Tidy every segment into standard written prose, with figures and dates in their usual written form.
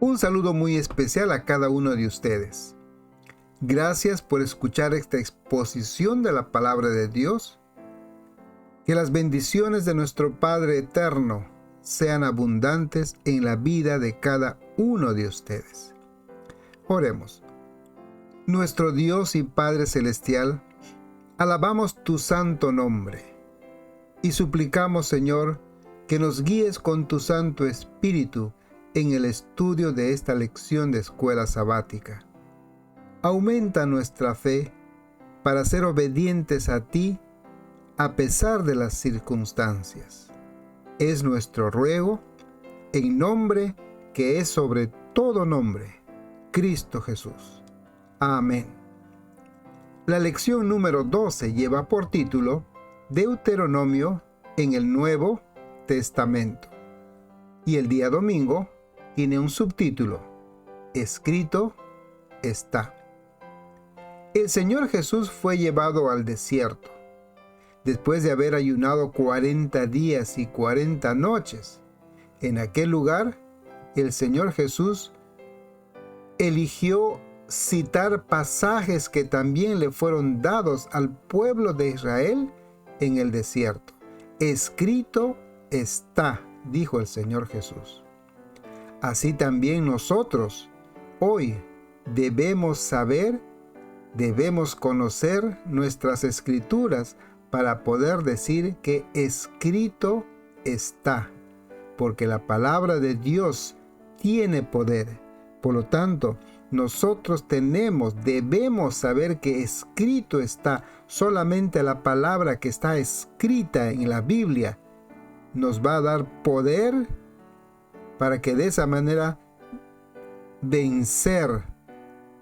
Un saludo muy especial a cada uno de ustedes. Gracias por escuchar esta exposición de la palabra de Dios. Que las bendiciones de nuestro Padre Eterno sean abundantes en la vida de cada uno de ustedes. Oremos. Nuestro Dios y Padre Celestial, alabamos tu santo nombre y suplicamos, Señor, que nos guíes con tu Santo Espíritu en el estudio de esta lección de escuela sabática. Aumenta nuestra fe para ser obedientes a ti a pesar de las circunstancias. Es nuestro ruego en nombre que es sobre todo nombre, Cristo Jesús. Amén. La lección número 12 lleva por título Deuteronomio en el Nuevo Testamento. Y el día domingo tiene un subtítulo, Escrito está. El Señor Jesús fue llevado al desierto, después de haber ayunado 40 días y 40 noches. En aquel lugar, el Señor Jesús eligió citar pasajes que también le fueron dados al pueblo de Israel en el desierto. Escrito está, dijo el Señor Jesús. Así también nosotros hoy debemos saber, debemos conocer nuestras escrituras para poder decir que escrito está, porque la palabra de Dios tiene poder. Por lo tanto, nosotros debemos saber que escrito está. Solamente la palabra que está escrita en la Biblia nos va a dar poder para que de esa manera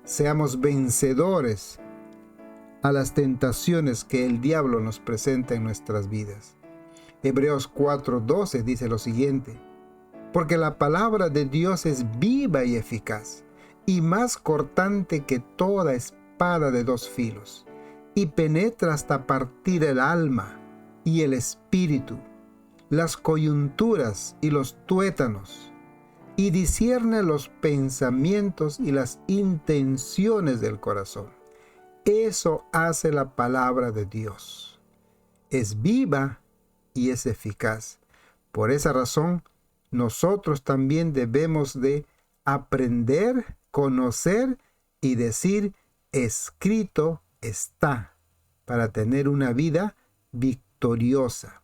seamos vencedores a las tentaciones que el diablo nos presenta en nuestras vidas. Hebreos 4:12 dice lo siguiente: porque la palabra de Dios es viva y eficaz, y más cortante que toda espada de dos filos, y penetra hasta partir el alma y el espíritu, las coyunturas y los tuétanos, y discierne los pensamientos y las intenciones del corazón. Eso hace la palabra de Dios. Es viva y es eficaz. Por esa razón, nosotros también debemos de aprender, conocer y decir, escrito está, para tener una vida victoriosa.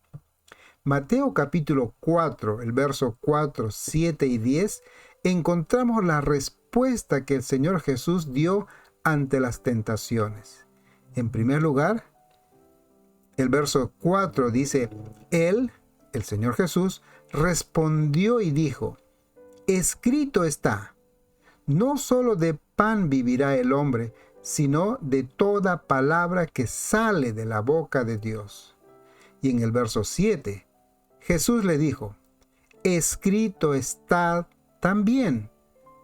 Mateo capítulo 4, el verso 4, 7 y 10, encontramos la respuesta que el Señor Jesús dio ante las tentaciones. En primer lugar, el verso 4 dice, Él, el Señor Jesús, respondió y dijo, escrito está, no solo de pan vivirá el hombre, sino de toda palabra que sale de la boca de Dios. Y en el verso 7, Jesús le dijo, escrito está también,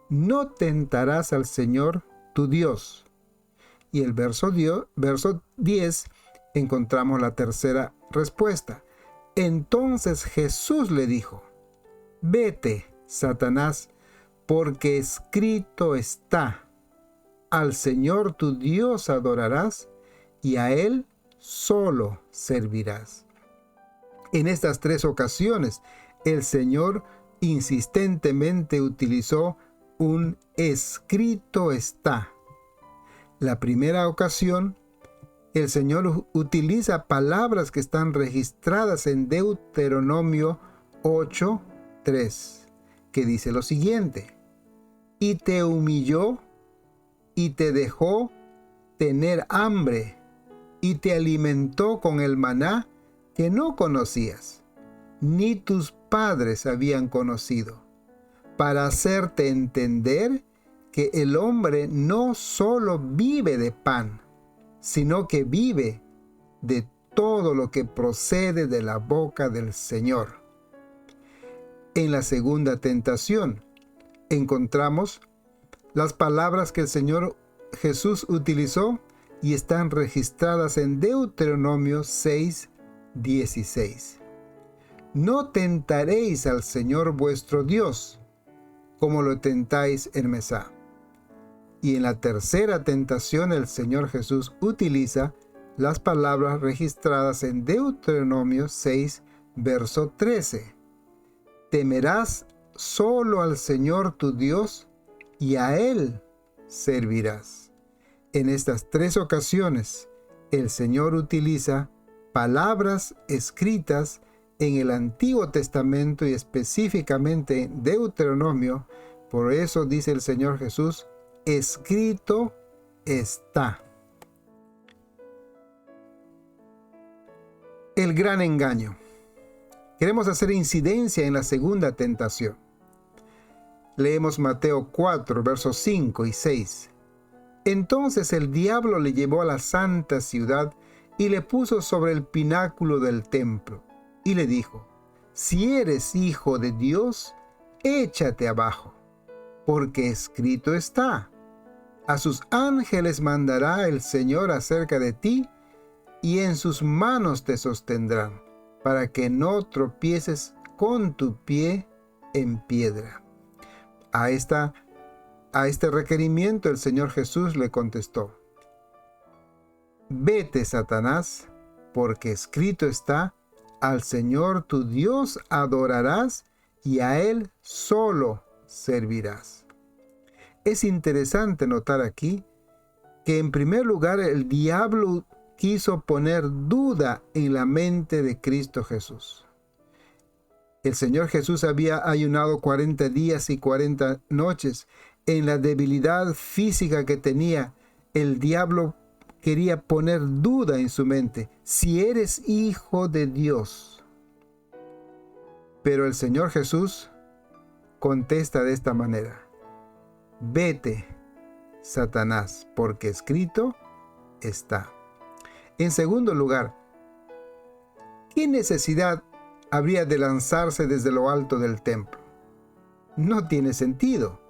no tentarás al Señor tu Dios. Y el verso 10 encontramos la tercera respuesta. Entonces Jesús le dijo, vete, Satanás, porque escrito está, al Señor tu Dios adorarás y a Él solo servirás. En estas tres ocasiones, el Señor insistentemente utilizó un escrito está. La primera ocasión, el Señor utiliza palabras que están registradas en Deuteronomio 8:3, que dice lo siguiente: y te humilló y te dejó tener hambre y te alimentó con el maná que no conocías, ni tus padres habían conocido, para hacerte entender que el hombre no solo vive de pan, sino que vive de todo lo que procede de la boca del Señor. En la segunda tentación encontramos las palabras que el Señor Jesús utilizó y están registradas en Deuteronomio 6:16. No tentaréis al Señor vuestro Dios. como lo tentáis en Mesá. Y en la tercera tentación el Señor Jesús utiliza las palabras registradas en Deuteronomio 6, verso 13. Temerás solo al Señor tu Dios y a Él servirás. En estas tres ocasiones, el Señor utiliza palabras escritas en el Antiguo Testamento y específicamente en Deuteronomio. Por eso dice el Señor Jesús, escrito está. El gran engaño. Queremos hacer incidencia en la segunda tentación. Leemos Mateo 4, versos 5 y 6. Entonces el diablo le llevó a la santa ciudad y le puso sobre el pináculo del templo y le dijo, si eres hijo de Dios, échate abajo, porque escrito está, a sus ángeles mandará el Señor acerca de ti y en sus manos te sostendrán, para que no tropieces con tu pie en piedra. A este requerimiento el Señor Jesús le contestó, vete, Satanás, porque escrito está, al Señor tu Dios adorarás y a Él solo servirás. Es interesante notar aquí que en primer lugar el diablo quiso poner duda en la mente de Cristo Jesús. El Señor Jesús había ayunado 40 días y 40 noches. En la debilidad física que tenía, el diablo quería poner duda en su mente. Si eres hijo de Dios. Pero el Señor Jesús contesta de esta manera. Vete, Satanás, porque escrito está. En segundo lugar, ¿qué necesidad habría de lanzarse desde lo alto del templo? No tiene sentido.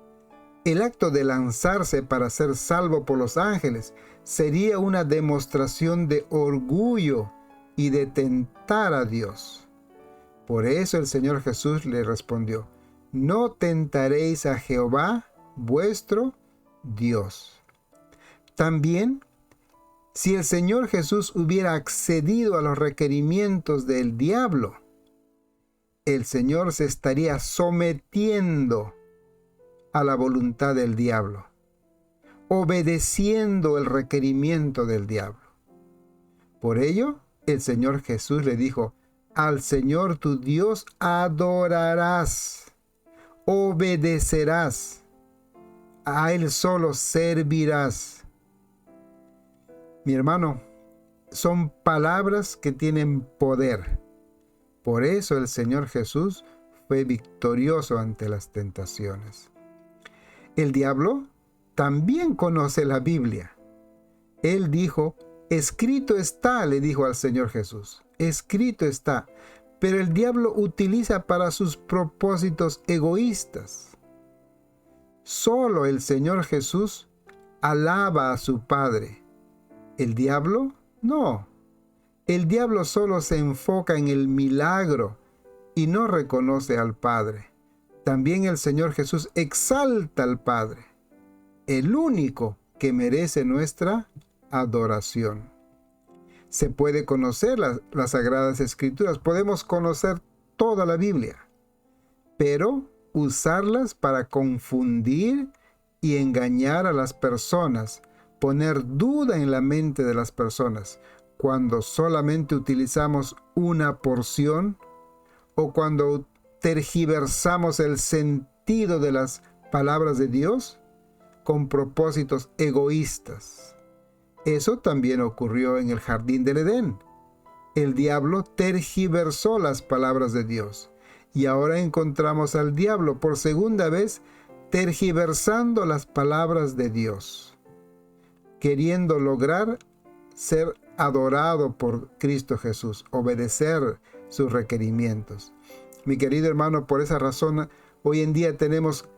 El acto de lanzarse para ser salvo por los ángeles sería una demostración de orgullo y de tentar a Dios. Por eso el Señor Jesús le respondió, no tentaréis a Jehová, vuestro Dios. También, si el Señor Jesús hubiera accedido a los requerimientos del diablo, el Señor se estaría sometiendo a la voluntad del diablo, obedeciendo el requerimiento del diablo. Por ello, el Señor Jesús le dijo, al Señor tu Dios adorarás, obedecerás, a Él solo servirás. Mi hermano, son palabras que tienen poder. Por eso el Señor Jesús fue victorioso ante las tentaciones. El diablo también conoce la Biblia. Él dijo, escrito está, le dijo al Señor Jesús, escrito está. Pero el diablo utiliza para sus propósitos egoístas. Solo el Señor Jesús alaba a su Padre. ¿El diablo? No. El diablo solo se enfoca en el milagro y no reconoce al Padre. También el Señor Jesús exalta al Padre, el único que merece nuestra adoración. Se puede conocer las Sagradas Escrituras, podemos conocer toda la Biblia, pero usarlas para confundir y engañar a las personas, poner duda en la mente de las personas, cuando solamente utilizamos una porción o cuando tergiversamos el sentido de las palabras de Dios con propósitos egoístas. Eso también ocurrió en el jardín del Edén. El diablo tergiversó las palabras de Dios. Y ahora encontramos al diablo por segunda vez tergiversando las palabras de Dios, queriendo lograr ser adorado por Cristo Jesús, obedecer sus requerimientos. Mi querido hermano, por esa razón, hoy en día tenemos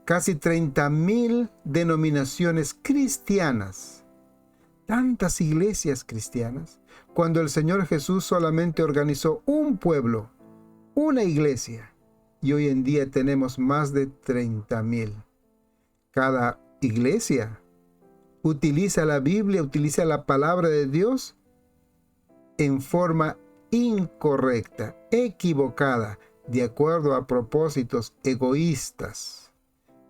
casi 30,000 denominaciones cristianas. Tantas iglesias cristianas, cuando el Señor Jesús solamente organizó un pueblo, una iglesia, y hoy en día tenemos más de 30,000. Cada iglesia utiliza la Biblia, utiliza la palabra de Dios en forma incorrecta, equivocada, de acuerdo a propósitos egoístas.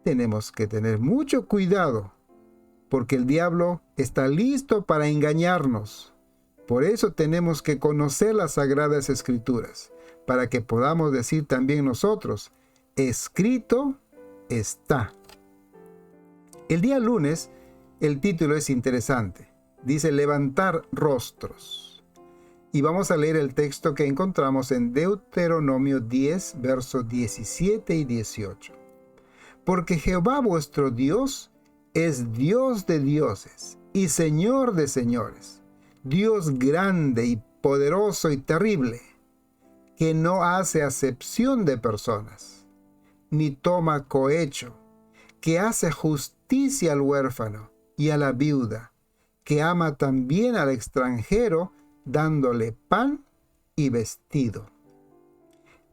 Tenemos que tener mucho cuidado, porque el diablo está listo para engañarnos. Por eso tenemos que conocer las Sagradas Escrituras, para que podamos decir también nosotros, escrito está. El día lunes, el título es interesante. Dice, levantar rostros. Y vamos a leer el texto que encontramos en Deuteronomio 10, versos 17 y 18. Porque Jehová vuestro Dios es Dios de dioses y Señor de señores, Dios grande y poderoso y terrible, que no hace acepción de personas, ni toma cohecho, que hace justicia al huérfano y a la viuda, que ama también al extranjero, dándole pan y vestido.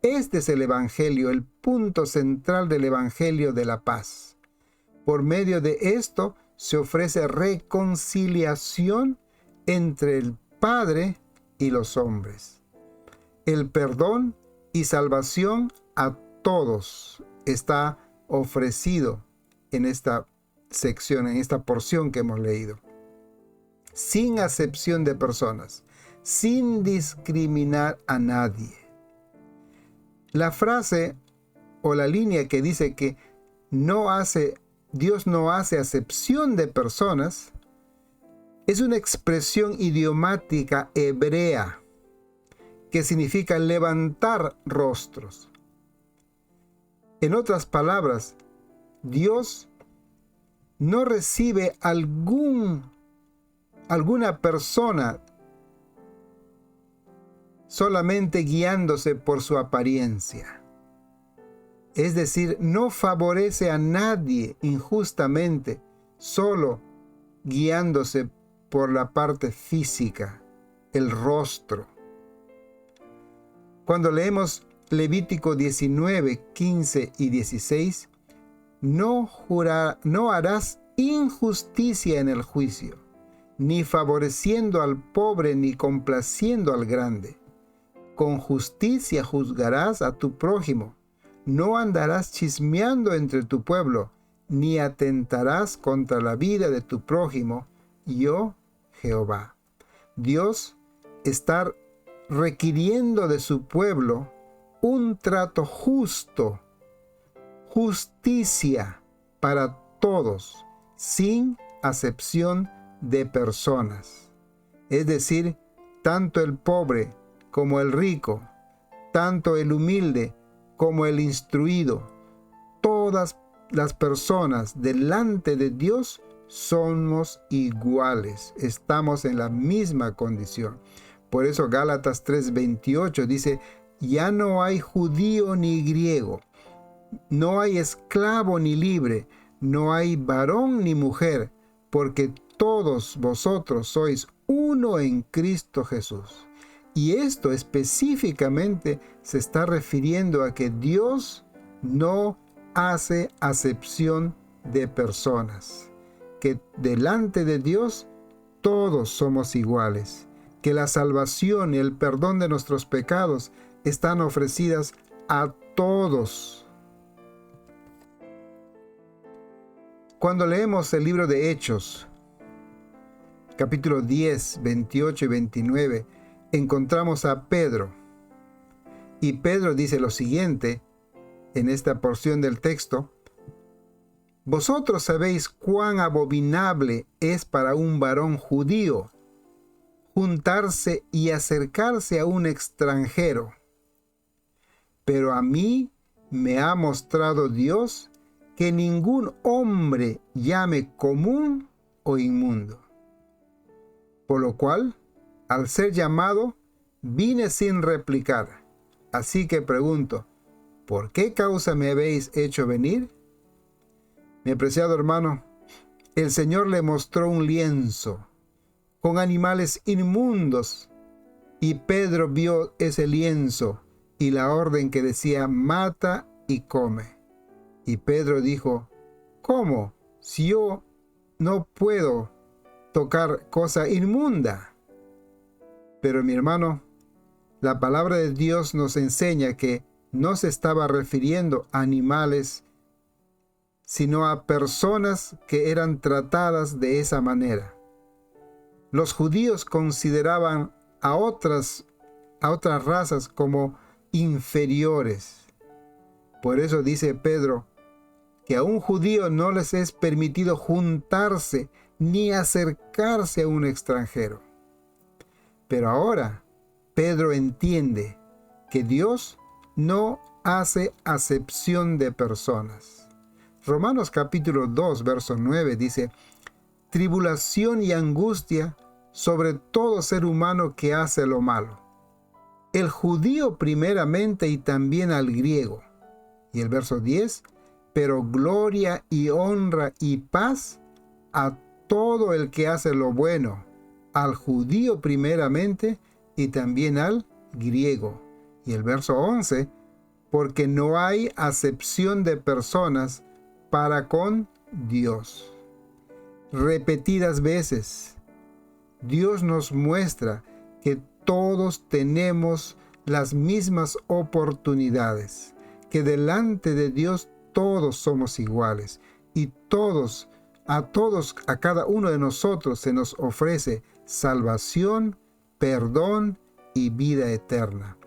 Este es el Evangelio, el punto central del Evangelio de la paz. Por medio de esto se ofrece reconciliación entre el Padre y los hombres. El perdón y salvación a todos está ofrecido en esta sección, en esta porción que hemos leído. Sin acepción de personas, sin discriminar a nadie. La frase o la línea que dice que Dios no hace acepción de personas, es una expresión idiomática hebrea que significa levantar rostros. En otras palabras, Dios no recibe alguna persona solamente guiándose por su apariencia. Es decir, no favorece a nadie injustamente, solo guiándose por la parte física, el rostro. Cuando leemos Levítico 19, 15 y 16, no harás injusticia en el juicio, ni favoreciendo al pobre, ni complaciendo al grande. Con justicia juzgarás a tu prójimo. No andarás chismeando entre tu pueblo, ni atentarás contra la vida de tu prójimo. Yo, Jehová. Dios está requiriendo de su pueblo un trato justo, justicia para todos, sin acepción de personas. Es decir, tanto el pobre como el rico, tanto el humilde como el instruido, todas las personas delante de Dios somos iguales, estamos en la misma condición. Por eso Gálatas 3:28 dice, ya no hay judío ni griego, no hay esclavo ni libre, no hay varón ni mujer, porque todos vosotros sois uno en Cristo Jesús. Y esto específicamente se está refiriendo a que Dios no hace acepción de personas, que delante de Dios todos somos iguales, que la salvación y el perdón de nuestros pecados están ofrecidas a todos. Cuando leemos el libro de Hechos, capítulo 10, 28 y 29, encontramos a Pedro. Y Pedro dice lo siguiente en esta porción del texto: vosotros sabéis cuán abominable es para un varón judío juntarse y acercarse a un extranjero. Pero a mí me ha mostrado Dios que ningún hombre llame común o inmundo. Por lo cual, al ser llamado, vine sin replicar. Así que pregunto, ¿por qué causa me habéis hecho venir? Mi apreciado hermano, el Señor le mostró un lienzo con animales inmundos, y Pedro vio ese lienzo y la orden que decía, mata y come. Y Pedro dijo: ¿Cómo? Si yo no puedo tocar cosa inmunda. Pero mi hermano, la palabra de Dios nos enseña que no se estaba refiriendo a animales, sino a personas que eran tratadas de esa manera. Los judíos consideraban a otras razas como inferiores. Por eso dice Pedro que a un judío no les es permitido juntarse ni acercarse a un extranjero. Pero ahora Pedro entiende que Dios no hace acepción de personas. Romanos capítulo 2, verso 9 dice: tribulación y angustia sobre todo ser humano que hace lo malo. El judío primeramente y también al griego. Y el verso 10: pero gloria y honra y paz a todo el que hace lo bueno, al judío primeramente y también al griego. Y el verso 11: porque no hay acepción de personas para con Dios. Repetidas veces, Dios nos muestra que todos tenemos las mismas oportunidades, que delante de Dios todos somos iguales y a cada uno de nosotros se nos ofrece salvación, perdón y vida eterna.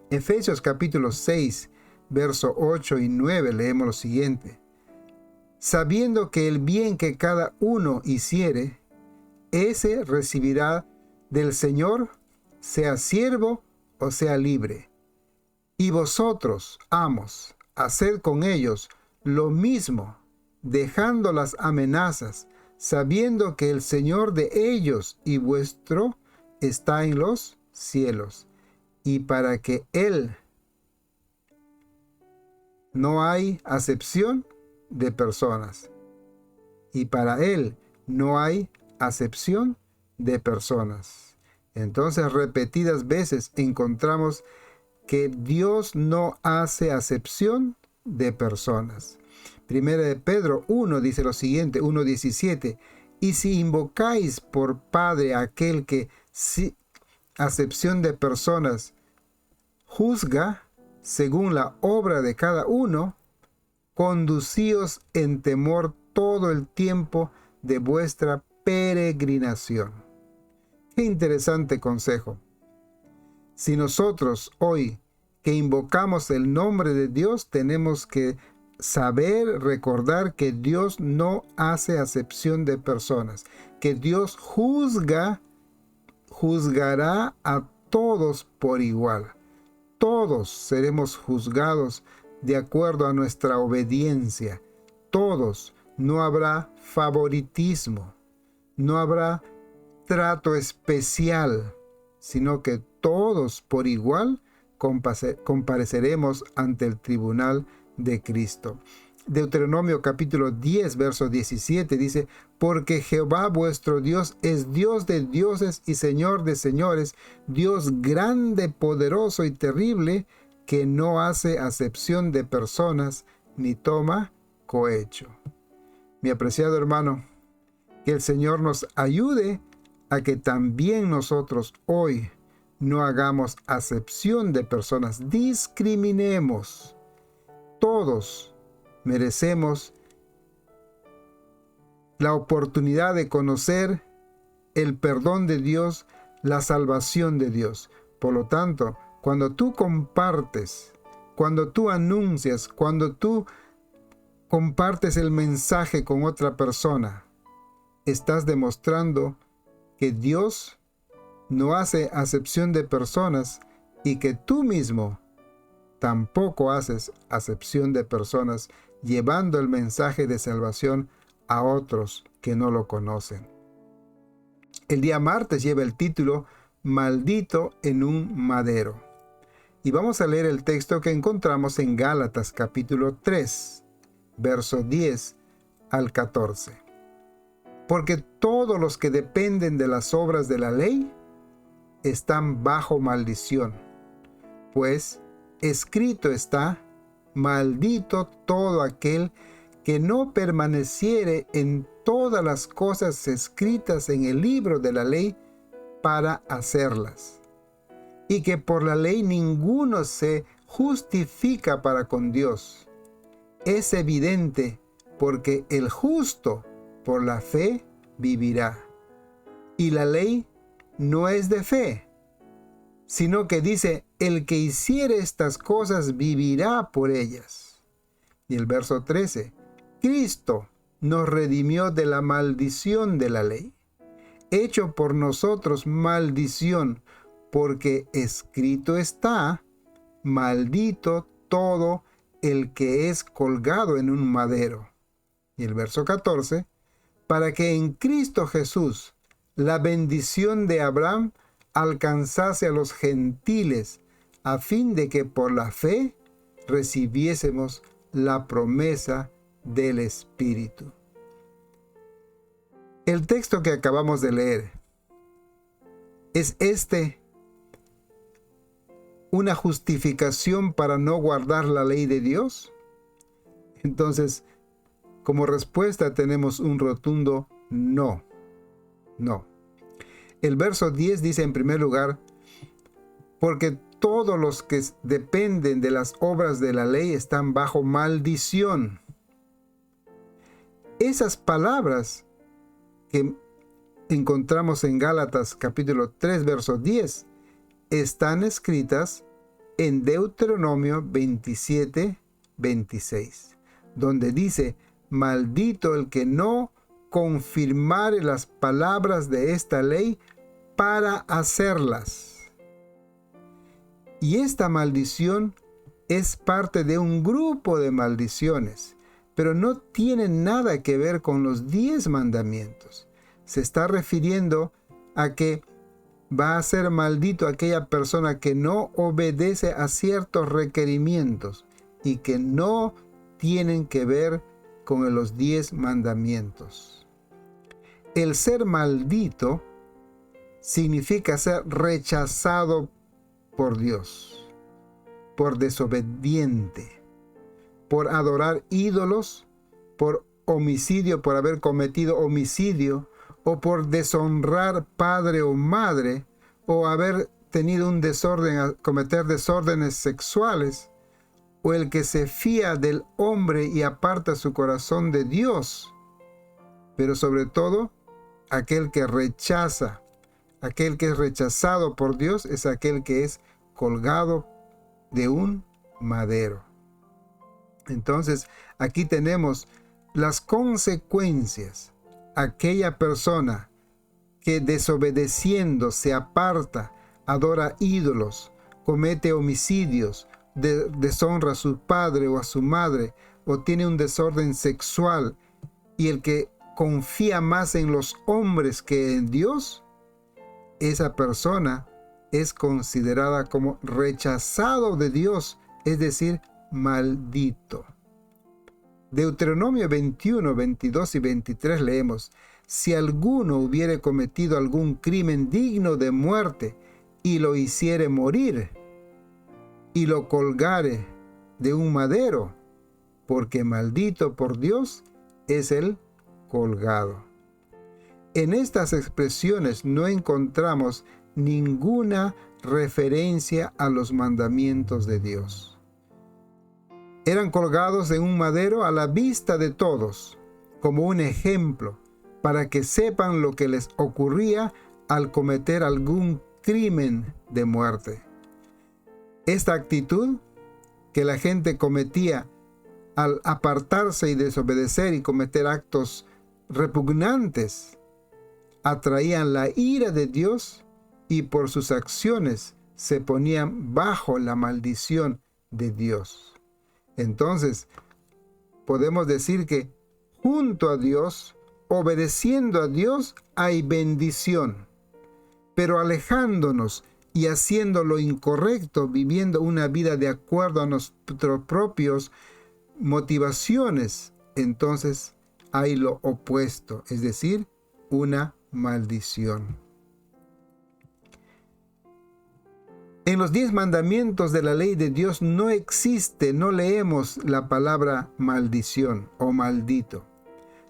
Efesios capítulo 6, verso 8 y 9 leemos lo siguiente: sabiendo que el bien que cada uno hiciere, ese recibirá del Señor, sea siervo o sea libre. Y vosotros, amos, haced con ellos lo mismo, dejando las amenazas, sabiendo que el Señor de ellos y vuestro está en los cielos. Y para que Él no hay acepción de personas. Y para Él no hay acepción de personas. Entonces, repetidas veces encontramos que Dios no hace acepción de personas. Primera de Pedro 1 dice lo siguiente, 1:17: y si invocáis por Padre a aquel que sin acepción de personas juzga según la obra de cada uno, conducíos en temor todo el tiempo de vuestra peregrinación. Qué interesante consejo. Si nosotros hoy que invocamos el nombre de Dios, tenemos que saber, recordar que Dios no hace acepción de personas, que Dios juzgará a todos por igual. Todos seremos juzgados de acuerdo a nuestra obediencia. Todos, no habrá favoritismo, no habrá trato especial, sino que todos por igual compareceremos ante el tribunal de Cristo. Deuteronomio capítulo 10, verso 17 dice: porque Jehová vuestro Dios es Dios de dioses y Señor de señores, Dios grande, poderoso y terrible, que no hace acepción de personas ni toma cohecho. Mi apreciado hermano, que el Señor nos ayude a que también nosotros hoy no hagamos acepción de personas, discriminemos. Todos merecemos la oportunidad de conocer el perdón de Dios, la salvación de Dios. Por lo tanto, cuando tú compartes, cuando tú anuncias, cuando tú compartes el mensaje con otra persona, estás demostrando que Dios no hace acepción de personas y que tú mismo tampoco haces acepción de personas, llevando el mensaje de salvación a otros que no lo conocen. El día martes lleva el título Maldito en un madero. Y vamos a leer el texto que encontramos en Gálatas capítulo 3, verso 10 al 14. Porque todos los que dependen de las obras de la ley están bajo maldición, pues escrito está: maldito todo aquel que no permaneciere en todas las cosas escritas en el libro de la ley para hacerlas. Y que por la ley ninguno se justifica para con Dios. Es evidente, porque el justo por la fe vivirá. Y la ley no es de fe, sino que dice, el que hiciere estas cosas vivirá por ellas. Y el verso 13, Cristo nos redimió de la maldición de la ley, hecho por nosotros maldición, porque escrito está, maldito todo el que es colgado en un madero. Y el verso 14, para que en Cristo Jesús la bendición de Abraham alcanzase a los gentiles, a fin de que por la fe recibiésemos la promesa del Espíritu. El texto que acabamos de leer, ¿es una justificación para no guardar la ley de Dios? Entonces, como respuesta tenemos un rotundo no. No. El verso 10 dice en primer lugar, porque todos los que dependen de las obras de la ley están bajo maldición. Esas palabras que encontramos en Gálatas capítulo 3, verso 10, están escritas en Deuteronomio 27, 26, donde dice, maldito el que no confirmare las palabras de esta ley para hacerlas. Y esta maldición es parte de un grupo de maldiciones, pero no tiene nada que ver con los 10 mandamientos. Se está refiriendo a que va a ser maldito aquella persona que no obedece a ciertos requerimientos y que no tienen que ver con los 10 mandamientos. El ser maldito significa ser rechazado por Dios, por desobediente, por adorar ídolos, por homicidio, por haber cometido homicidio, o por deshonrar padre o madre, o haber tenido un desorden, cometer desórdenes sexuales, o el que se fía del hombre y aparta su corazón de Dios, pero sobre todo, aquel que rechaza, aquel que es rechazado por Dios, es aquel que es colgado de un madero. Entonces, aquí tenemos las consecuencias. Aquella persona que desobedeciendo se aparta, adora ídolos, comete homicidios, deshonra a su padre o a su madre, o tiene un desorden sexual, y el que confía más en los hombres que en Dios, esa persona es considerada como rechazado de Dios, es decir, maldito. Deuteronomio 21, 22 y 23 leemos, si alguno hubiere cometido algún crimen digno de muerte y lo hiciere morir y lo colgare de un madero, porque maldito por Dios es el colgado. En estas expresiones no encontramos ninguna referencia a los mandamientos de Dios. Eran colgados en un madero a la vista de todos, como un ejemplo, para que sepan lo que les ocurría al cometer algún crimen de muerte. Esta actitud que la gente cometía al apartarse y desobedecer y cometer actos repugnantes, atraían la ira de Dios y por sus acciones se ponían bajo la maldición de Dios. Entonces, podemos decir que junto a Dios, obedeciendo a Dios, hay bendición. Pero alejándonos y haciendo lo incorrecto, viviendo una vida de acuerdo a nuestros propios motivaciones, entonces hay lo opuesto, es decir, una maldición. En los 10 mandamientos de la ley de Dios no existe, no leemos la palabra maldición o maldito.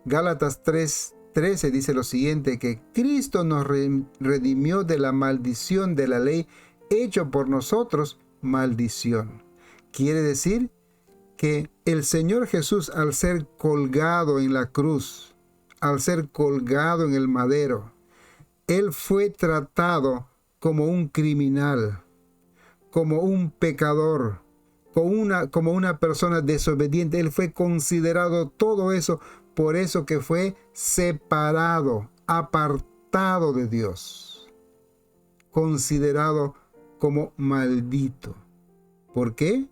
Gálatas 3:13 dice lo siguiente, que Cristo nos redimió de la maldición de la ley, hecho por nosotros maldición. Quiere decir que el Señor Jesús, al ser colgado en la cruz, al ser colgado en el madero, Él fue tratado como un criminal, como un pecador, como una persona desobediente. Él fue considerado todo eso, por eso que fue separado, apartado de Dios, considerado como maldito. ¿Por qué?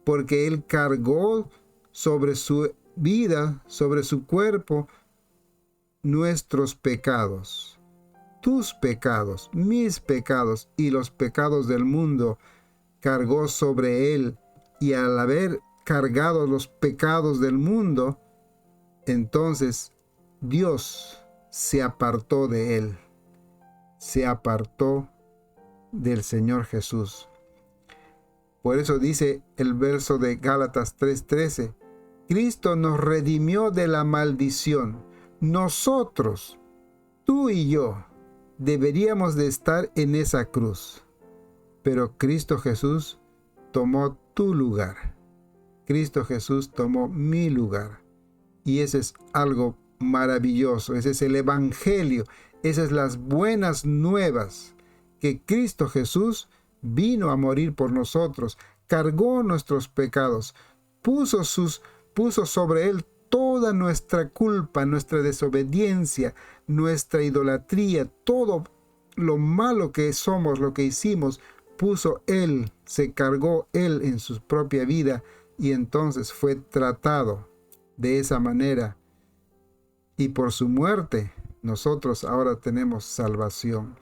Porque Él cargó sobre su vida, sobre su cuerpo, nuestros pecados, tus pecados, mis pecados y los pecados del mundo, cargó sobre Él. Y al haber cargado los pecados del mundo, entonces Dios se apartó de Él, se apartó del Señor Jesús. Por eso dice el verso de Gálatas 3:13, Cristo nos redimió de la maldición. Nosotros, tú y yo, deberíamos de estar en esa cruz, pero Cristo Jesús tomó tu lugar. Cristo Jesús tomó mi lugar. Y ese es algo maravilloso. Ese es el Evangelio. Esas son las buenas nuevas, que Cristo Jesús vino a morir por nosotros, cargó nuestros pecados, puso sobre Él toda nuestra culpa, nuestra desobediencia, nuestra idolatría, todo lo malo que somos, lo que hicimos, puso Él, se cargó Él en su propia vida, y entonces fue tratado de esa manera. Y por su muerte, nosotros ahora tenemos salvación.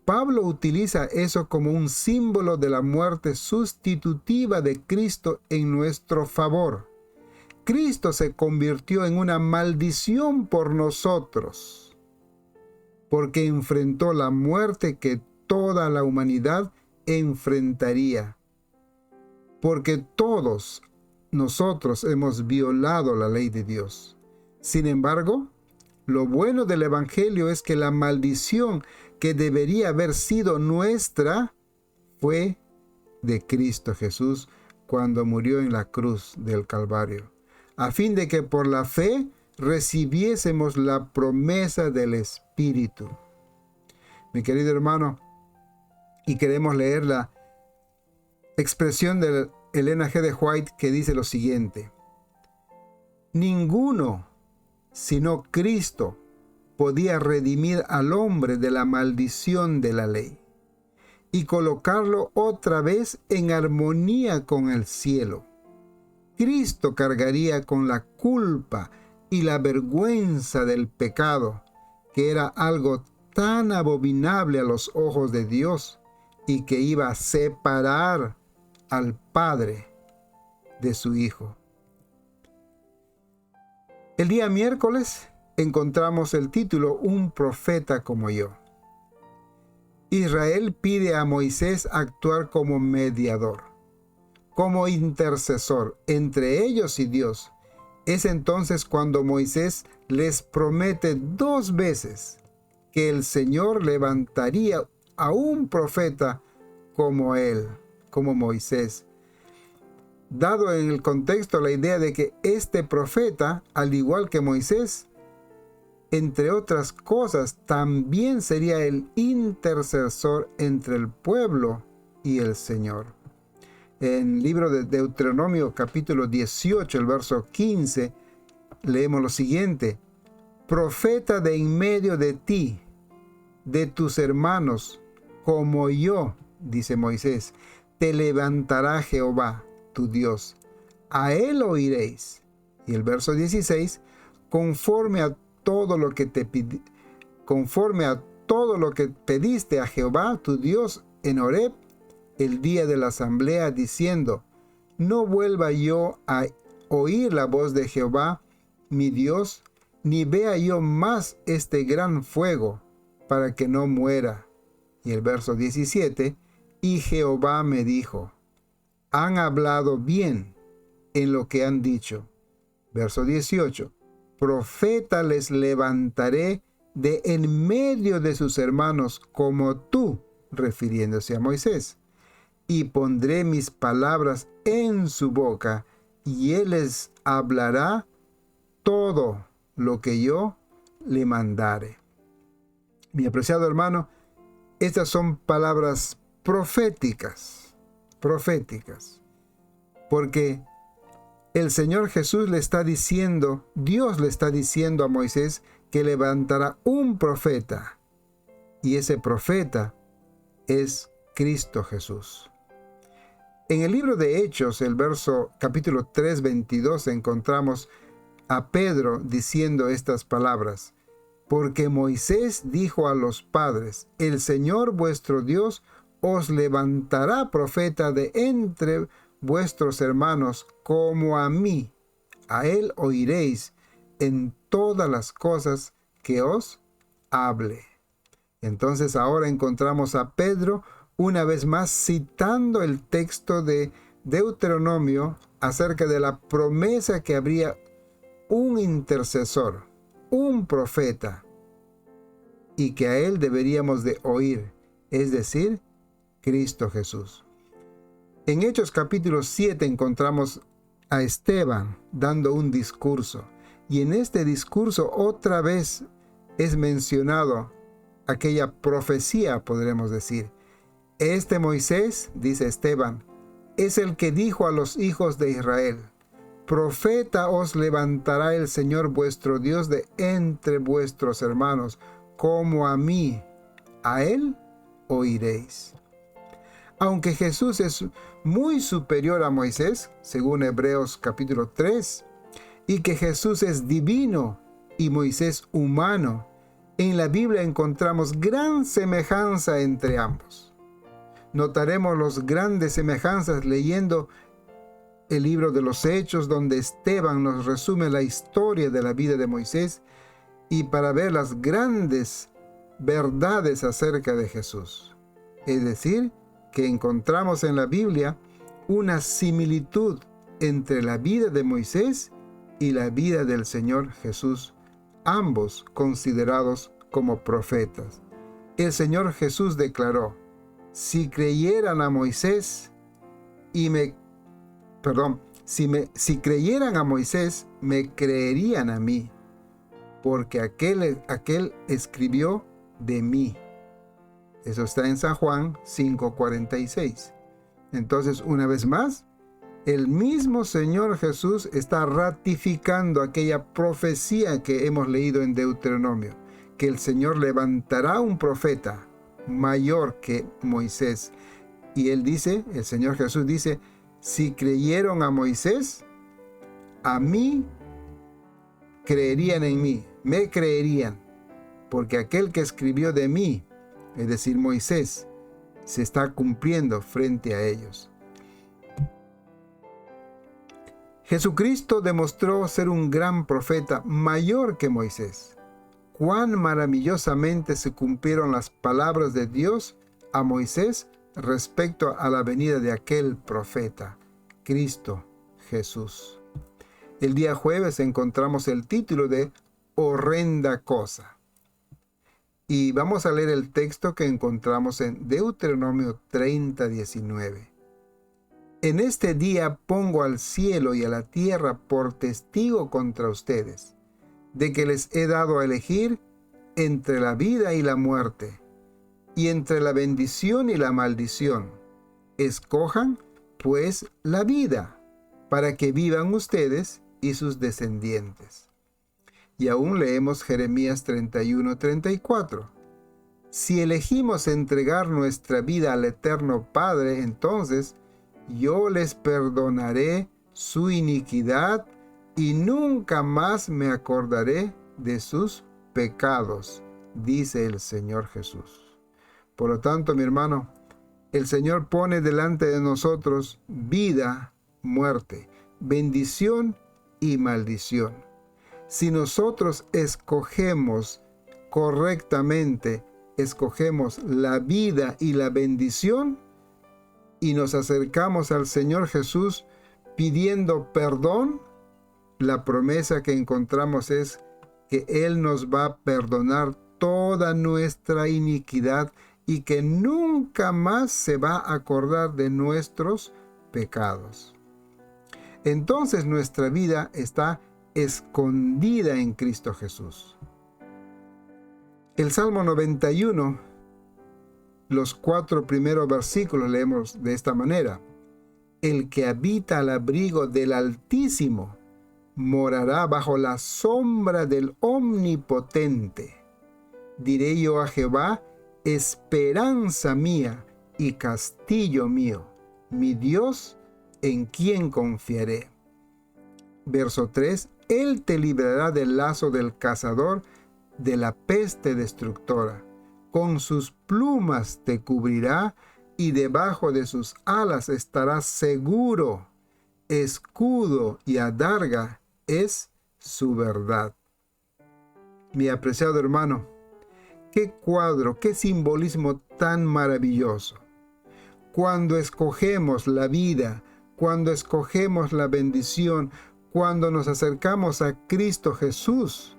Pablo utiliza eso como un símbolo de la muerte sustitutiva de Cristo en nuestro favor. Cristo se convirtió en una maldición por nosotros, porque enfrentó la muerte que toda la humanidad enfrentaría. Porque todos nosotros hemos violado la ley de Dios. Sin embargo, lo bueno del Evangelio es que la maldición que debería haber sido nuestra fue de Cristo Jesús cuando murió en la cruz del Calvario, a fin de que por la fe recibiésemos la promesa del Espíritu. Mi querido hermano, y queremos leer la expresión de Elena G. de White, que dice lo siguiente: ninguno sino Cristo podía redimir al hombre de la maldición de la ley y colocarlo otra vez en armonía con el cielo. Cristo cargaría con la culpa y la vergüenza del pecado, que era algo tan abominable a los ojos de Dios y que iba a separar al Padre de su Hijo. El día miércoles encontramos el título Un profeta como yo. Israel pide a Moisés actuar como mediador, como intercesor entre ellos y Dios. Es entonces cuando Moisés les promete 2 veces que el Señor levantaría a un profeta como él, como Moisés, dado en el contexto la idea de que este profeta, al igual que Moisés, entre otras cosas, también sería el intercesor entre el pueblo y el Señor. En el libro de Deuteronomio capítulo 18, el verso 15, leemos lo siguiente: profeta de en medio de ti, de tus hermanos, como yo, dice Moisés, te levantará Jehová, tu Dios. A él oiréis. Y el verso 16, conforme a todo lo que pediste a Jehová, tu Dios, en Horeb, el día de la asamblea, diciendo: no vuelva yo a oír la voz de Jehová, mi Dios, ni vea yo más este gran fuego, para que no muera. Y el verso 17, Y Jehová me dijo, han hablado bien en lo que han dicho. Verso 18, profeta les levantaré de en medio de sus hermanos como tú, refiriéndose a Moisés, y pondré mis palabras en su boca, y él les hablará todo lo que yo le mandare. Mi apreciado hermano, estas son palabras proféticas, porque el Señor Jesús le está diciendo, Dios le está diciendo a Moisés que levantará un profeta, y ese profeta es Cristo Jesús. En el libro de Hechos, el capítulo 3, 22, encontramos a Pedro diciendo estas palabras, porque Moisés dijo a los padres, el Señor vuestro Dios os levantará profeta de entre vuestros hermanos como a mí. A él oiréis en todas las cosas que os hable. Entonces ahora encontramos a Pedro una vez más citando el texto de Deuteronomio acerca de la promesa que habría un intercesor, un profeta, y que a él deberíamos de oír, es decir, Cristo Jesús. En Hechos capítulo 7 encontramos a Esteban dando un discurso, y en este discurso otra vez es mencionado aquella profecía, podremos decir. Este Moisés, dice Esteban, es el que dijo a los hijos de Israel, profeta os levantará el Señor vuestro Dios de entre vuestros hermanos, como a mí, a él oiréis. Aunque Jesús es muy superior a Moisés, según Hebreos capítulo 3, y que Jesús es divino y Moisés humano, en la Biblia encontramos gran semejanza entre ambos. Notaremos las grandes semejanzas leyendo el libro de los Hechos, donde Esteban nos resume la historia de la vida de Moisés, y para ver las grandes verdades acerca de Jesús. Es decir, que encontramos en la Biblia una similitud entre la vida de Moisés y la vida del Señor Jesús, ambos considerados como profetas. El Señor Jesús declaró, si creyeran a Moisés si creyeran a Moisés, me creerían a mí, porque aquel escribió de mí. Eso está en San Juan 5:46. Entonces, una vez más, el mismo Señor Jesús está ratificando aquella profecía que hemos leído en Deuteronomio, que el Señor levantará un profeta mayor que Moisés. Y él dice, el Señor Jesús dice, si creyeron a Moisés, a mí creerían en mí, me creerían, porque aquel que escribió de mí, es decir, Moisés, se está cumpliendo frente a ellos. Jesucristo demostró ser un gran profeta mayor que Moisés. Cuán maravillosamente se cumplieron las palabras de Dios a Moisés respecto a la venida de aquel profeta, Cristo Jesús. El día jueves encontramos el título de Horrenda cosa. Y vamos a leer el texto que encontramos en Deuteronomio 30:19. En este día pongo al cielo y a la tierra por testigo contra ustedes, de que les he dado a elegir entre la vida y la muerte, y entre la bendición y la maldición. Escojan, pues, la vida, para que vivan ustedes y sus descendientes. Y aún leemos Jeremías 31:34. Si elegimos entregar nuestra vida al Eterno Padre, entonces yo les perdonaré su iniquidad y nunca más me acordaré de sus pecados, dice el Señor Jesús. Por lo tanto, mi hermano, el Señor pone delante de nosotros vida, muerte, bendición y maldición. Si nosotros escogemos correctamente, escogemos la vida y la bendición, y nos acercamos al Señor Jesús pidiendo perdón, la promesa que encontramos es que Él nos va a perdonar toda nuestra iniquidad y que nunca más se va a acordar de nuestros pecados. Entonces nuestra vida está escondida en Cristo Jesús. El Salmo 91, los 4 primeros versículos leemos de esta manera: el que habita al abrigo del Altísimo morará bajo la sombra del Omnipotente. Diré yo a Jehová, esperanza mía y castillo mío, mi Dios, en quien confiaré. Verso 3: Él te librará del lazo del cazador, de la peste destructora. Con sus plumas te cubrirá y debajo de sus alas estarás seguro. Escudo y adarga es su verdad. Mi apreciado hermano, qué cuadro, qué simbolismo tan maravilloso. Cuando escogemos la vida, cuando escogemos la bendición, cuando nos acercamos a Cristo Jesús,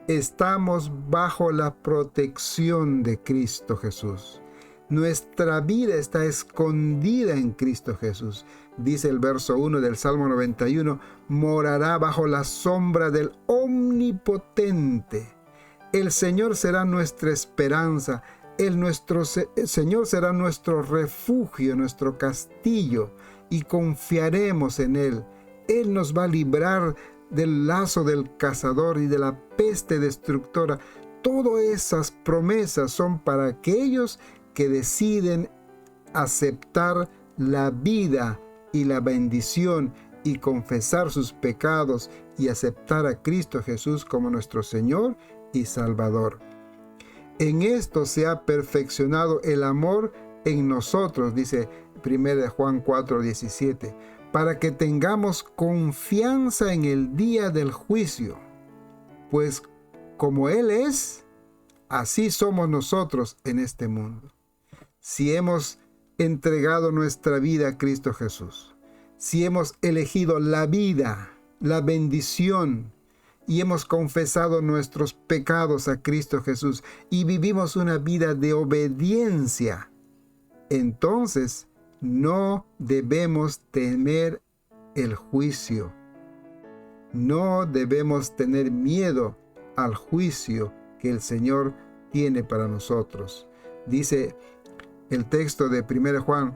estamos bajo la protección de Cristo Jesús. Nuestra vida está escondida en Cristo Jesús. Dice el verso 1 del Salmo 91, morará bajo la sombra del Omnipotente. El Señor será nuestra esperanza. El Señor será nuestro refugio, nuestro castillo, y confiaremos en Él. Él nos va a librar del lazo del cazador y de la peste destructora. Todas esas promesas son para aquellos que deciden aceptar la vida y la bendición y confesar sus pecados y aceptar a Cristo Jesús como nuestro Señor y Salvador. En esto se ha perfeccionado el amor en nosotros, dice 1 Juan 4:17, para que tengamos confianza en el día del juicio, pues como Él es, así somos nosotros en este mundo. Si hemos entregado nuestra vida a Cristo Jesús, si hemos elegido la vida, la bendición, y hemos confesado nuestros pecados a Cristo Jesús y vivimos una vida de obediencia, entonces no debemos temer el juicio. No debemos tener miedo al juicio que el Señor tiene para nosotros. Dice el texto de 1 Juan,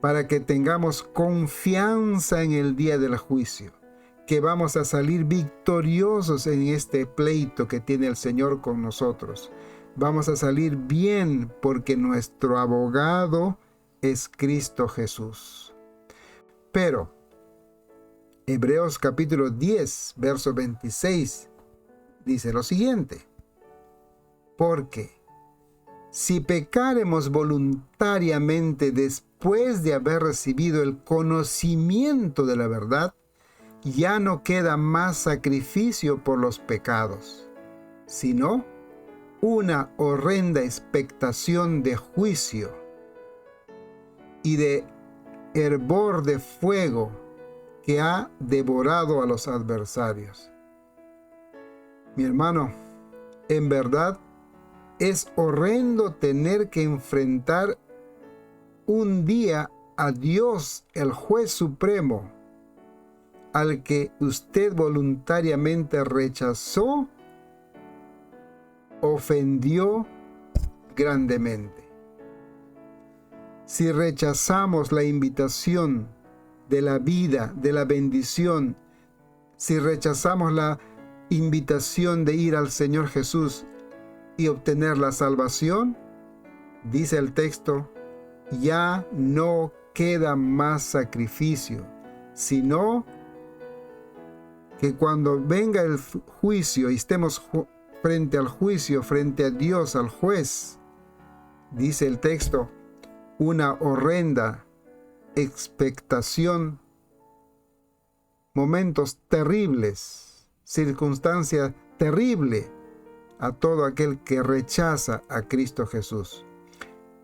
para que tengamos confianza en el día del juicio, que vamos a salir victoriosos en este pleito que tiene el Señor con nosotros. Vamos a salir bien porque nuestro abogado es Cristo Jesús. Pero Hebreos capítulo 10, verso 26 dice lo siguiente: porque si pecaremos voluntariamente después de haber recibido el conocimiento de la verdad, ya no queda más sacrificio por los pecados, sino una horrenda expectación de juicio y de hervor de fuego que ha devorado a los adversarios. Mi hermano, en verdad es horrendo tener que enfrentar un día a Dios, el juez supremo, al que usted voluntariamente rechazó, ofendió grandemente. Si rechazamos la invitación de la vida, de la bendición, si rechazamos la invitación de ir al Señor Jesús y obtener la salvación, dice el texto, ya no queda más sacrificio, sino que cuando venga el juicio y estemos frente al juicio, frente a Dios, al juez, dice el texto, una horrenda expectación, momentos terribles, circunstancia terrible a todo aquel que rechaza a Cristo Jesús.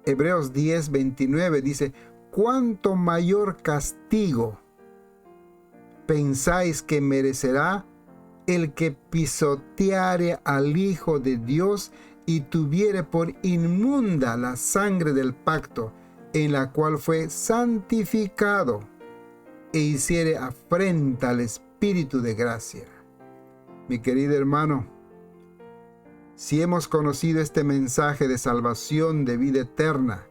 Hebreos 10:29 dice, cuánto mayor castigo pensáis que merecerá el que pisoteare al Hijo de Dios y tuviere por inmunda la sangre del pacto, en la cual fue santificado, e hiciere afrenta al Espíritu de gracia. Mi querido hermano, si hemos conocido este mensaje de salvación, de vida eterna,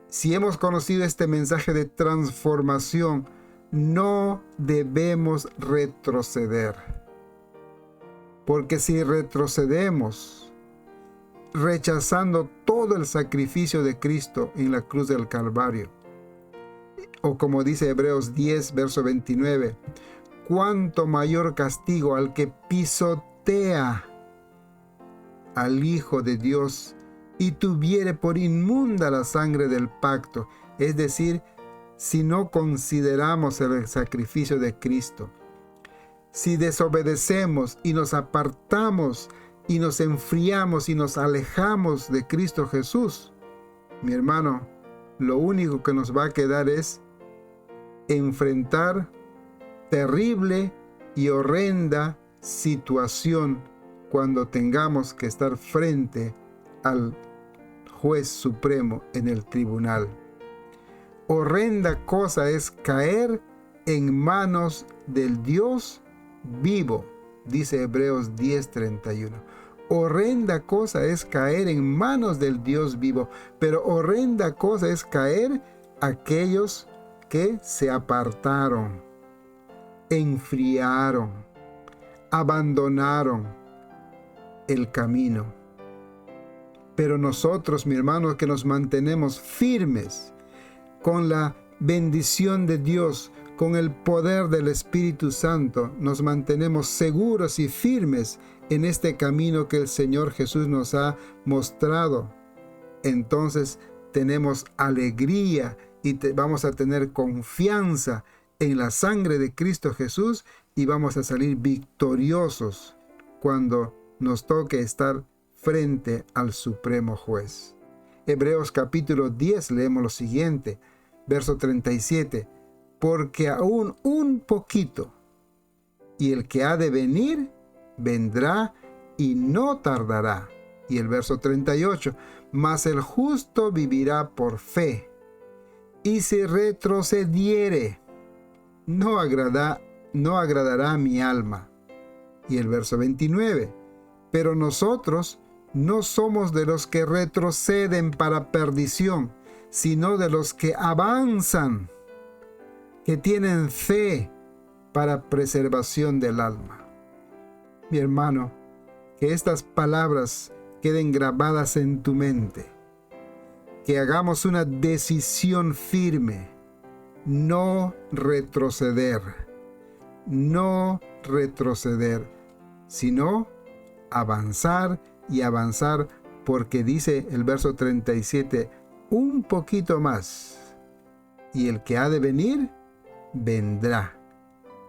si hemos conocido este mensaje de transformación, no debemos retroceder. Porque si retrocedemos, rechazando todo el sacrificio de Cristo en la cruz del Calvario, o como dice Hebreos 10, verso 29, cuánto mayor castigo al que pisotea al Hijo de Dios y tuviere por inmunda la sangre del pacto. Es decir, si no consideramos el sacrificio de Cristo, si desobedecemos y nos apartamos y nos enfriamos y nos alejamos de Cristo Jesús, mi hermano, lo único que nos va a quedar es enfrentar terrible y horrenda situación cuando tengamos que estar frente al juez supremo en el tribunal. Horrenda cosa es caer en manos del Dios vivo, dice Hebreos 10:31. Horrenda cosa es caer en manos del Dios vivo, pero horrenda cosa es caer aquellos que se apartaron, enfriaron, abandonaron el camino. Pero nosotros, mi hermano, que nos mantenemos firmes con la bendición de Dios, con el poder del Espíritu Santo, nos mantenemos seguros y firmes en este camino que el Señor Jesús nos ha mostrado. Entonces tenemos alegría y vamos a tener confianza en la sangre de Cristo Jesús y vamos a salir victoriosos cuando nos toque estar frente al Supremo Juez. Hebreos capítulo 10, leemos lo siguiente, verso 37. Porque aún un poquito, y el que ha de venir, vendrá y no tardará. Y el verso 38. Mas el justo vivirá por fe, y si retrocediere, no agradará a mi alma. Y el verso 29. Pero nosotros no somos de los que retroceden para perdición, sino de los que avanzan, que tienen fe para preservación del alma. Mi hermano, que estas palabras queden grabadas en tu mente, que hagamos una decisión firme, no retroceder, sino avanzar y avanzar, porque dice el verso 37, un poquito más, y el que ha de venir, vendrá.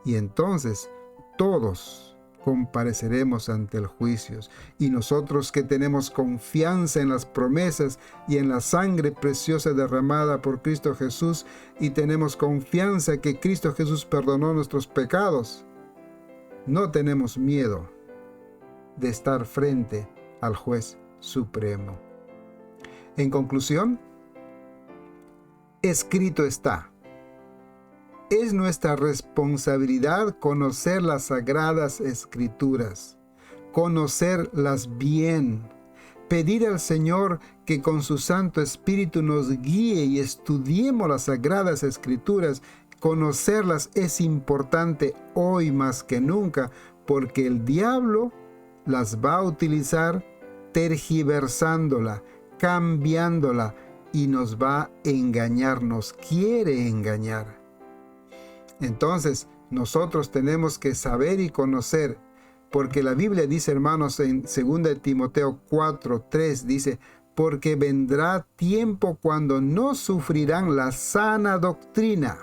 Y entonces todos compareceremos ante el juicio. Y nosotros que tenemos confianza en las promesas y en la sangre preciosa derramada por Cristo Jesús, y tenemos confianza que Cristo Jesús perdonó nuestros pecados, no tenemos miedo de estar frente al juez supremo. En conclusión, escrito está. Es nuestra responsabilidad conocer las Sagradas Escrituras, conocerlas bien, pedir al Señor que con su Santo Espíritu nos guíe y estudiemos las Sagradas Escrituras. Conocerlas es importante hoy más que nunca, porque el diablo las va a utilizar tergiversándola, cambiándola, y nos va a engañar, nos quiere engañar. Entonces, nosotros tenemos que saber y conocer, porque la Biblia dice, hermanos, en 2 Timoteo 4:3, dice, porque vendrá tiempo cuando no sufrirán la sana doctrina,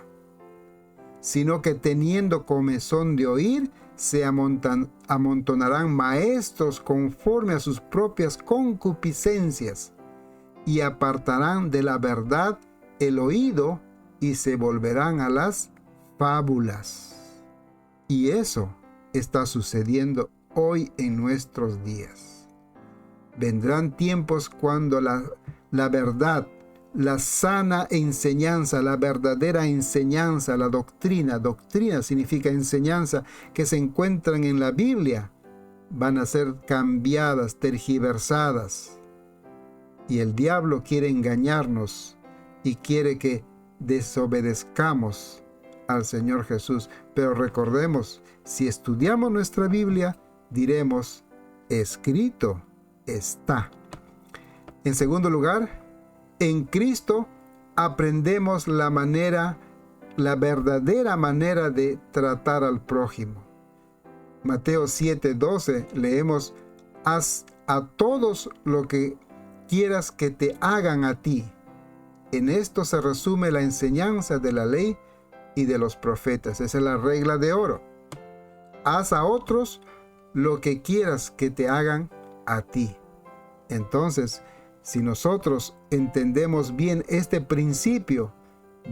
sino que teniendo comezón de oír, se amontonarán maestros conforme a sus propias concupiscencias, y apartarán de la verdad el oído y se volverán a las fábulas. Y eso está sucediendo hoy en nuestros días. Vendrán tiempos cuando la verdad, la sana enseñanza, la verdadera enseñanza, la doctrina significa enseñanza, que se encuentran en la Biblia, van a ser cambiadas, tergiversadas. Y el diablo quiere engañarnos y quiere que desobedezcamos al Señor Jesús. Pero recordemos, si estudiamos nuestra Biblia, diremos, escrito está. En segundo lugar, en Cristo aprendemos la verdadera manera de tratar al prójimo. Mateo 7:12 leemos, haz a todos lo que quieras que te hagan a ti. En esto se resume la enseñanza de la ley y de los profetas. Esa es la regla de oro. Haz a otros lo que quieras que te hagan a ti. Entonces, si nosotros entendemos bien este principio,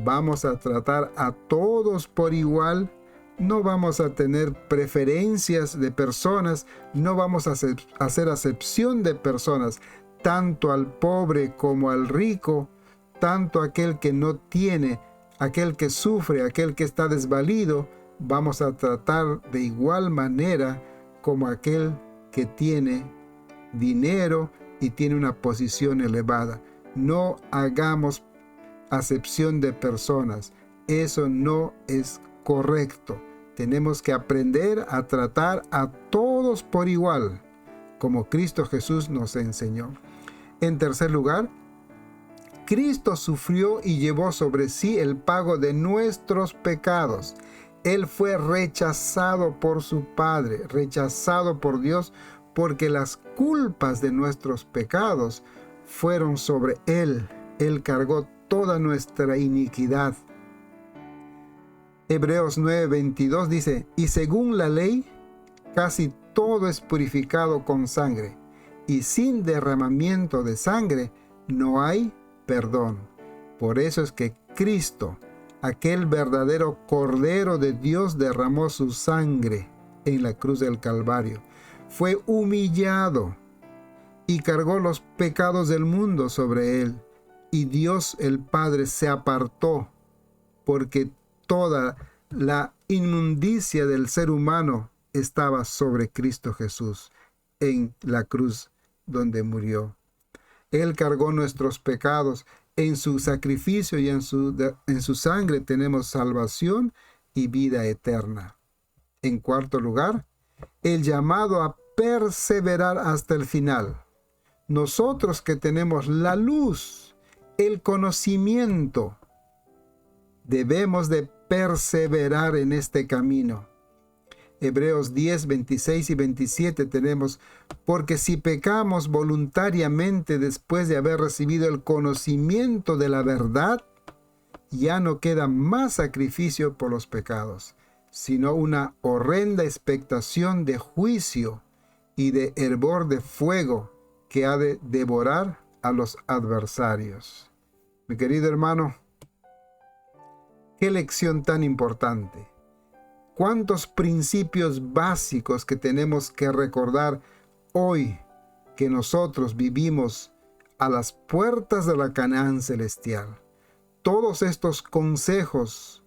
vamos a tratar a todos por igual, no vamos a tener preferencias de personas, no vamos a hacer acepción de personas, tanto al pobre como al rico, tanto aquel que no tiene, aquel que sufre, aquel que está desvalido, vamos a tratar de igual manera como aquel que tiene dinero y tiene una posición elevada. No hagamos acepción de personas. Eso no es correcto. Tenemos que aprender a tratar a todos por igual, como Cristo Jesús nos enseñó. En tercer lugar, Cristo sufrió y llevó sobre sí el pago de nuestros pecados. Él fue rechazado por su Padre, rechazado por Dios, porque las culpas de nuestros pecados fueron sobre Él. Él cargó toda nuestra iniquidad. Hebreos 9:22 dice, y según la ley, casi todo es purificado con sangre, y sin derramamiento de sangre no hay perdón. Por eso es que Cristo, aquel verdadero Cordero de Dios, derramó su sangre en la cruz del Calvario. Fue humillado y cargó los pecados del mundo sobre él. Y Dios el Padre se apartó porque toda la inmundicia del ser humano estaba sobre Cristo Jesús en la cruz donde murió. Él cargó nuestros pecados. En su sacrificio y en su sangre tenemos salvación y vida eterna. En cuarto lugar, el llamado a perseverar hasta el final. Nosotros que tenemos la luz, el conocimiento, debemos de perseverar en este camino. Hebreos 10, 26 y 27 tenemos, porque si pecamos voluntariamente después de haber recibido el conocimiento de la verdad, ya no queda más sacrificio por los pecados, sino una horrenda expectación de juicio y de hervor de fuego que ha de devorar a los adversarios. Mi querido hermano, qué lección tan importante. Cuántos principios básicos que tenemos que recordar hoy que nosotros vivimos a las puertas de la Canaán celestial. Todos estos consejos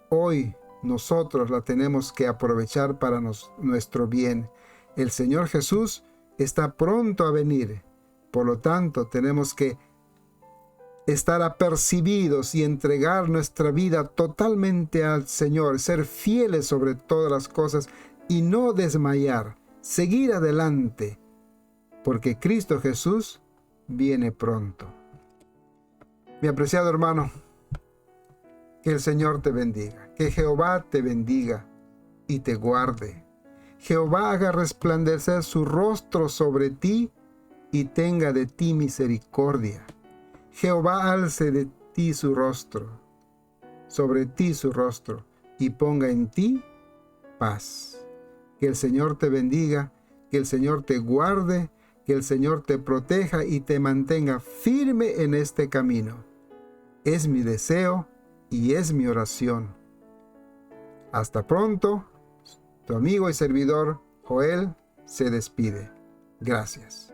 hoy nosotros la tenemos que aprovechar para nuestro bien. El Señor Jesús está pronto a venir. Por lo tanto, tenemos que estar apercibidos y entregar nuestra vida totalmente al Señor, ser fieles sobre todas las cosas y no desmayar, seguir adelante, porque Cristo Jesús viene pronto. Mi apreciado hermano, que el Señor te bendiga, que Jehová te bendiga y te guarde. Jehová haga resplandecer su rostro sobre ti y tenga de ti misericordia. Jehová alce de ti su rostro, sobre ti su rostro, y ponga en ti paz. Que el Señor te bendiga, que el Señor te guarde, que el Señor te proteja y te mantenga firme en este camino. Es mi deseo y es mi oración. Hasta pronto. Tu amigo y servidor Joel se despide. Gracias.